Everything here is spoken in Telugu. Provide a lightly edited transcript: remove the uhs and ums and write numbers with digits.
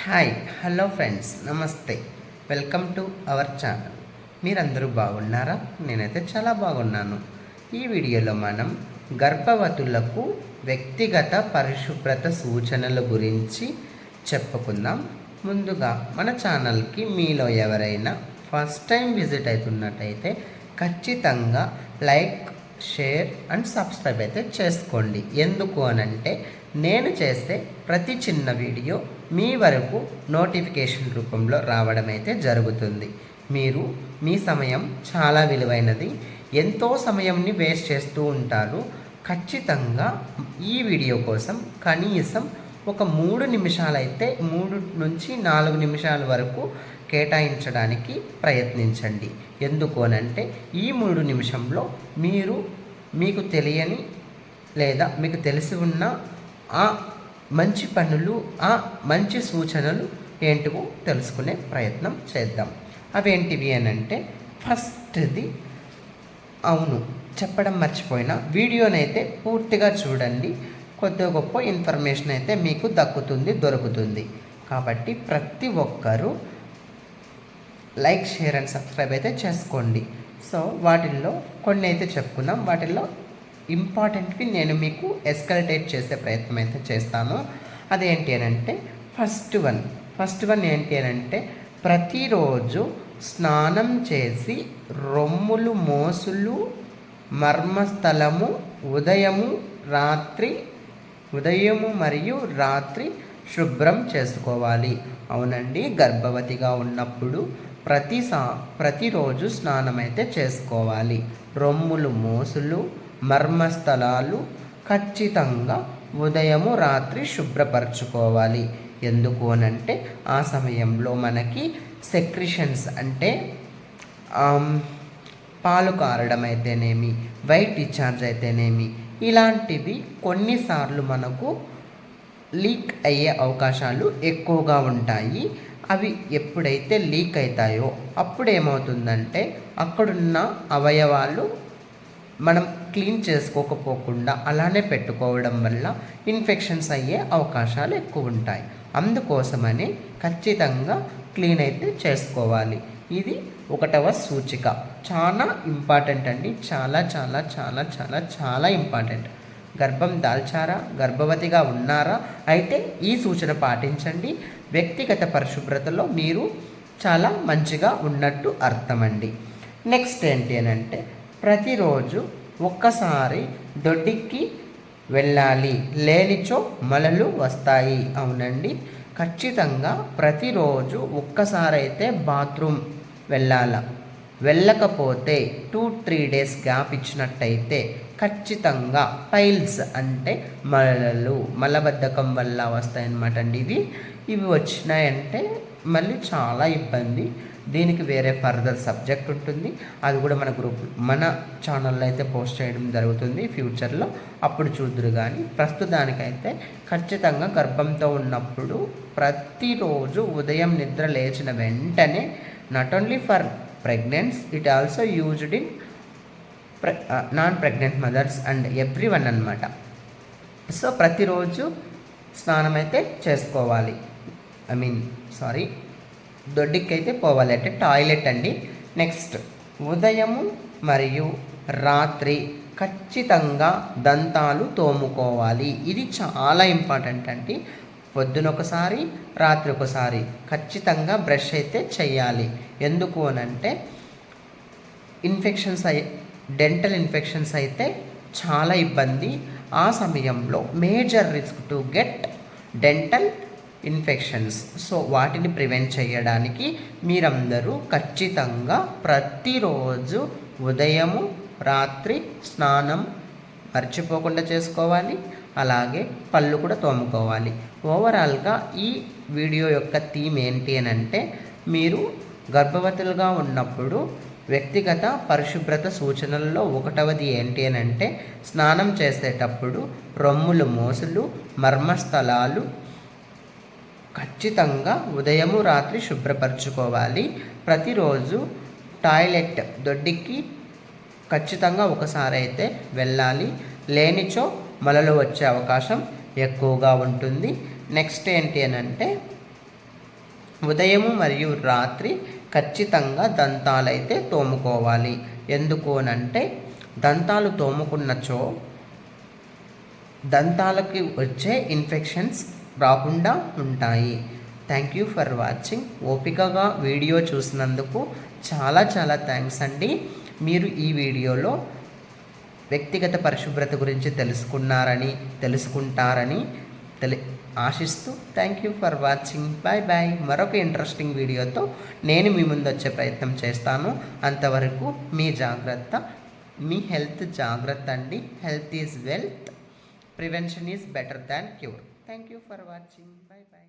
హాయ్ హలో ఫ్రెండ్స్, నమస్తే. Welcome to our channel. మీరందరూ బాగున్నారా? నేనైతే చాలా బాగున్నాను. ఈ వీడియోలో మనం గర్భవతులకు వ్యక్తిగత పరిశుభ్రత సూచనల గురించి చెప్పుకుందాం. ముందుగా మన ఛానల్కి మీలో ఎవరైనా ఫస్ట్ టైం విజిట్ అవుతున్నట్టయితే ఖచ్చితంగా లైక్, షేర్ అండ్ సబ్స్క్రైబ్ అయితే చేసుకోండి. ఎందుకు అనంటే నేను చేస్తే ప్రతి చిన్న వీడియో మీ వరకు నోటిఫికేషన్ రూపంలో రావడం అయితే జరుగుతుంది. మీరు మీ సమయం చాలా విలువైనది, ఎంతో సమయంని వేస్ట్ చేస్తూ ఉంటారు. ఖచ్చితంగా ఈ వీడియో కోసం కనీసం ఒక 3 నిమిషాలైతే 3 నుంచి 4 నిమిషాల వరకు కేటాయించడానికి ప్రయత్నించండి. ఎందుకు అనంటే ఈ 3 నిమిషంలో మీకు తెలియని లేదా మీకు తెలిసి ఉన్న ఆ మంచి పనులు, ఆ మంచి సూచనలు ఏంటివో తెలుసుకునే ప్రయత్నం చేద్దాం. అవేంటివి అనంటే ఫస్ట్ది, అవును చెప్పడం మర్చిపోయినా, వీడియోనైతే పూర్తిగా చూడండి. కొద్ది గొప్ప ఇన్ఫర్మేషన్ అయితే మీకు దొరుకుతుంది. కాబట్టి ప్రతి ఒక్కరూ లైక్, షేర్ అండ్ సబ్స్క్రైబ్ అయితే చేసుకోండి. సో వాటిల్లో కొన్ని అయితే చెప్పుకుందాం. వాటిల్లో ఇంపార్టెంట్వి నేను మీకు ఎస్కలేట్ చేసే ప్రయత్నం అయితే చేస్తాను. అదేంటి అని అంటే ఫస్ట్ వన్ ఏంటి అని అంటే ప్రతిరోజు స్నానం చేసి రొమ్ములు, మోసులు, మర్మస్థలము ఉదయము మరియు రాత్రి శుభ్రం చేసుకోవాలి. అవునండి, గర్భవతిగా ఉన్నప్పుడు ప్రతిరోజు స్నానం అయితే చేసుకోవాలి. రొమ్ములు, మోసులు, మర్మస్థలాలు ఖచ్చితంగా ఉదయము, రాత్రి శుభ్రపరచుకోవాలి. ఎందుకు అనంటే ఆ సమయంలో మనకి సెక్రిషన్స్ అంటే పాలు కారడం అయితేనేమి, వైట్ డిశ్చార్జ్ అయితేనేమి, ఇలాంటివి కొన్నిసార్లు మనకు లీక్ అయ్యే అవకాశాలు ఎక్కువగా ఉంటాయి. అవి ఎప్పుడైతే లీక్ అవుతాయో అప్పుడు ఏమవుతుందంటే అక్కడున్న అవయవాలు మనం క్లీన్ చేసుకోకపోకుండా అలానే పెట్టుకోవడం వల్ల ఇన్ఫెక్షన్స్ అయ్యే అవకాశాలు ఎక్కువ ఉంటాయి. అందుకోసమని ఖచ్చితంగా క్లీన్ అయితే చేసుకోవాలి. ఇది 1వ సూచిక. చాలా ఇంపార్టెంట్ అండి, చాలా చాలా చాలా చాలా చాలా ఇంపార్టెంట్. గర్భం దాల్చారా, గర్భవతిగా ఉన్నారా అయితే ఈ సూచన పాటించండి. వ్యక్తిగత పరిశుభ్రతలో మీరు చాలా మంచిగా ఉన్నట్టు అర్థమండి. నెక్స్ట్ ఏంటి అని అంటే ప్రతిరోజు ఒక్కసారి దొడ్డికి వెళ్ళాలి, లేనిచో మలలు వస్తాయి. అవునండి, ఖచ్చితంగా ప్రతిరోజు ఒక్కసారి అయితే బాత్రూమ్ వెళ్ళకపోతే 2-3 డేస్ గ్యాప్ ఇచ్చినట్టయితే ఖచ్చితంగా పైల్స్ అంటే మలబద్ధకం వల్ల వస్తాయన్నమాట అండి. ఇవి వచ్చినాయంటే మళ్ళీ చాలా ఇబ్బంది. దీనికి వేరే ఫర్దర్ సబ్జెక్ట్ ఉంటుంది, అది కూడా మన ఛానల్లో అయితే పోస్ట్ చేయడం జరుగుతుంది ఫ్యూచర్లో, అప్పుడు చూద్దురు. కానీ ప్రస్తుతానికైతే ఖచ్చితంగా గర్భంతో ఉన్నప్పుడు ప్రతిరోజు ఉదయం నిద్ర లేచిన వెంటనే, not only for pregnants, it also used in non pregnant mothers and everyone అన్నమాట. సో ప్రతిరోజు స్నానం అయితే చేసుకోవాలి. దొడ్డికి అయితే పోవాలి, అంటే టాయిలెట్ అండి. నెక్స్ట్, ఉదయము మరియు రాత్రి ఖచ్చితంగా దంతాలు తోముకోవాలి. ఇది చాలా ఇంపార్టెంట్ అండి. పొద్దున ఒకసారి, రాత్రి ఒకసారి ఖచ్చితంగా బ్రష్ అయితే చేయాలి. ఎందుకు అనంటే డెంటల్ ఇన్ఫెక్షన్స్ అయితే చాలా ఇబ్బంది. ఆ సమయంలో major risk to get dental infections. So వాటిని ప్రివెంట్ చేయడానికి మీరందరూ ఖచ్చితంగా ప్రతిరోజు ఉదయము, రాత్రి స్నానం మర్చిపోకుండా చేసుకోవాలి. అలాగే పళ్ళు కూడా తోముకోవాలి. ఓవరాల్గా ఈ వీడియో యొక్క థీమ్ ఏంటి అని అంటే మీరు గర్భవతులుగా ఉన్నప్పుడు వ్యక్తిగత పరిశుభ్రత సూచనల్లో 1వది ఏంటి అని అంటే స్నానం చేసేటప్పుడు రొమ్ములు, మోసులు, మర్మస్థలాలు ఖచ్చితంగా ఉదయము, రాత్రి శుభ్రపరచుకోవాలి. ప్రతిరోజు టాయిలెట్, దొడ్డికి ఖచ్చితంగా ఒకసారి అయితే వెళ్ళాలి, లేనిచో మలలు వచ్చే అవకాశం ఎక్కువగా ఉంటుంది. నెక్స్ట్ ఏంటి అని అంటే ఉదయము మరియు రాత్రి ఖచ్చితంగా దంతాలైతే తోముకోవాలి. ఎందుకు అనంటే దంతాలు తోముకున్నచో దంతాలకి వచ్చే ఇన్ఫెక్షన్స్ రాకుండా ఉంటాయి. Thank you for watching. ఓపికగా వీడియో చూసినందుకు చాలా చాలా థ్యాంక్స్ అండి. మీరు ఈ వీడియోలో వ్యక్తిగత పరిశుభ్రత గురించి తెలుసుకుంటారని ఆశిస్తూ thank you for watching. Bye bye. మరొక ఇంట్రెస్టింగ్ వీడియోతో నేను మీ ముందు వచ్చే ప్రయత్నం చేస్తాను. అంతవరకు మీ జాగ్రత్త, మీ హెల్త్ జాగ్రత్త అండి. Health is wealth, prevention is better than cure. Thank you for watching. Bye bye.